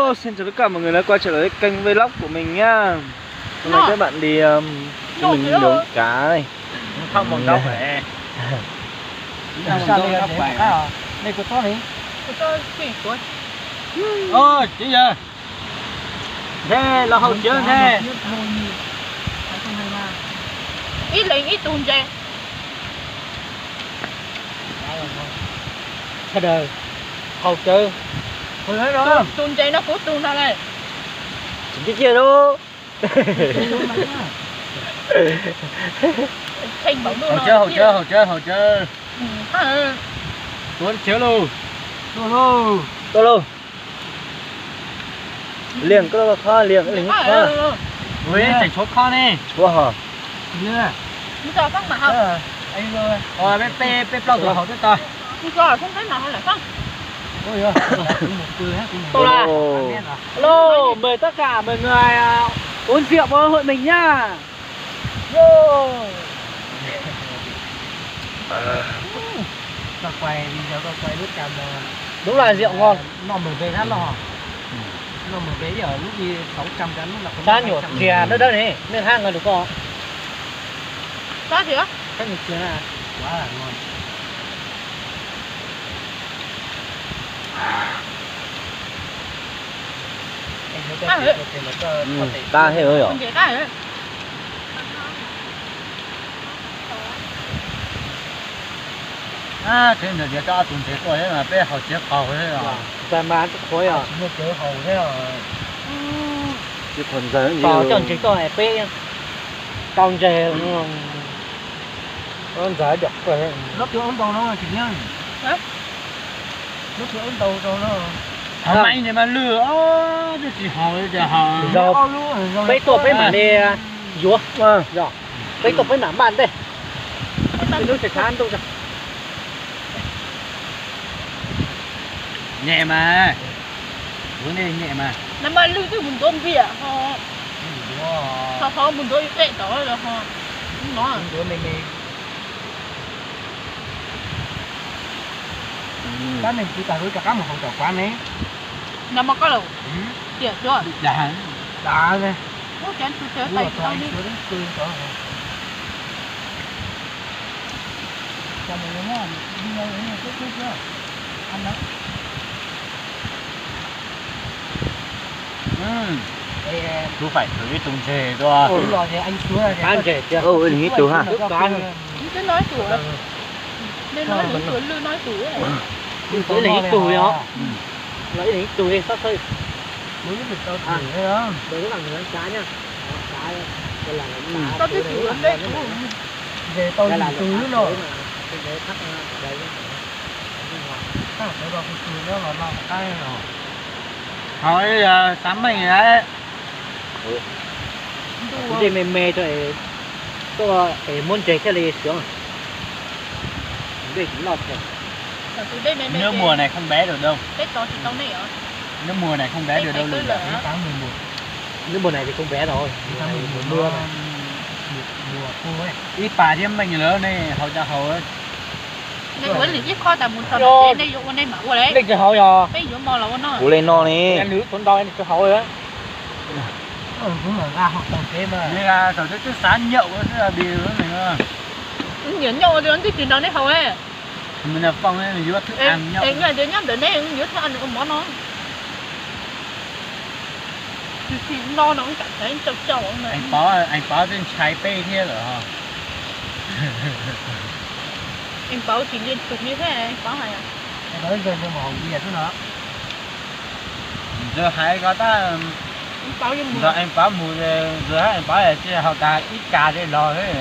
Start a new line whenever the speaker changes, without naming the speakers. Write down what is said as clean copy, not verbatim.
Hello, xin chào tất cả mọi người đã quay trở lại kênh vlog của mình nhá. Hôm nay các bạn đi cho mình nướng cá này.
Không bằng gốc này.
Đây có to đấy.
Ôi, chị giờ. Thế là hậu chưa thế.
Ít lấy ít tuôn chè.
Thật đời. Hậu chơi.
Hồi đấy đó.
Tuôn chè nó cút tuôn ra đây.
Cái kia đâu.
Thành bóng đồ.
Hậu chơi. Tuôn chiếu luôn.
Tô lô. Liền có kho liền kho.
Ui, chảnh chốt kho nè.
Wow.
Không cho phát mà không.
Anh ơi. Ôi, bếp lọc rồi hậu tới toi.
Không cho không thấy nào hay là không.
Ôi giời.
Tô là.
Ồ.
Hello, mời tất cả mọi người uống rượu với hội mình nhá.
Tao quay video tao quay lúc cam
Đúng là rượu ngon.
nó mở về rất lo. Nó mở về ở lúc đi 600 cái lúc là
Cha nhổ chè nữa đó này, nên hang rồi được không?
Sao gì á?
Các người chè là
quá là ngon.
Ta hiểu rồi.
Tuôn chè cái đấy.
À, thế là giờ cho tuần thế rồi mà bé học chế khẩu thế à.
tại mà ăn khối à.
Nó chế khẩu thế à.
Chứ còn giờ gì
Có chọn chỉ có này bé. Con chè con giá được rồi.
Lớp chỗ ấn đầu nó chỉ nhân.
Hả?
Lớp chỗ ấn đầu cho nó. Không mạnh thì mà lừa chứ chỉ hỏi thì hỏi.
Rồi. Bây tổ với mà đi dúa. Rồi. Bây tổ với mà bạn đây. Nó sẽ khán đâu rồi.
Nhẹ mà. Uống đi nhẹ mà.
Năm mai lưu cái bún tôm bia họ bún tôm tệ đó là họ nó
Đứa mình cá mình chỉ cả với cả cá mà không cả quán ấy.
nằm mà có đâu tiệt chưa
Đá đây.
có chén tôi chơi tay tao đi
Chú phải thử cái tùng chè đó.
Đúng rồi thì anh xuống là ăn chè chưa?
Ồ, nghĩ từ ha.
cứ nói tuổi nên nói những tuổi lưu nói tuổi này
Cái này ít tuổi đó. Lấy này ít tuổi sao thôi.
Đối với mình tao thử thế đó.
Đối với bạn mình ăn cá nhá. Cá đây là
tao biết tuổi đấy
Về tao
đây là
từ rồi.
cái đấy thắt đây.
Để vào cái từ đó là làm cái rồi. Thôi giờ sắm mình đấy.
Đi mềm mềm rồi. Tôi muốn chơi cái này sướng. Đây cũng lọt rồi.
Nếu mùa này không bé được đâu.
tết to thì tao này ở
Nếu mùa này không bé được đâu luôn.
Những mùa này thì không bé rồi. Mùa mưa mà.
Mùa khô ấy. Ít bà chứ mình lớn này hầu cho hầu ấy.
nên quên thì chiếc kho tại một tuần đây dụ đây mở qua đấy
Lịch cho hậu rồi.
bây giờ mò là nó
Cú lên no đi.
Anh nữ con đôi cho hậu rồi á.
Cũng là ra học tổng thế mà. Nên là tổ chức sáng nhậu nữa là điều nữa nữa.
nhẫn nhau thì anh thích chuyện đó đấy hầu ấy
Mình là phong ấy, mình chỉ bắt thức ăn nhậu.
em ngày đến nhắm đến đây em nhớ theo ăn được món nó thì no nó cũng cảm thấy chọc chọc này
Anh báo trên trái bê thế rồi hả?
em bảo chỉ liên tục như thế này anh bảo này à
Anh nói giờ cho màu gì thế nữa? Giờ hai có ta
em bảo như
giờ anh báo mùi giờ anh báo là chỉ hậu ta ít cá để lo thế.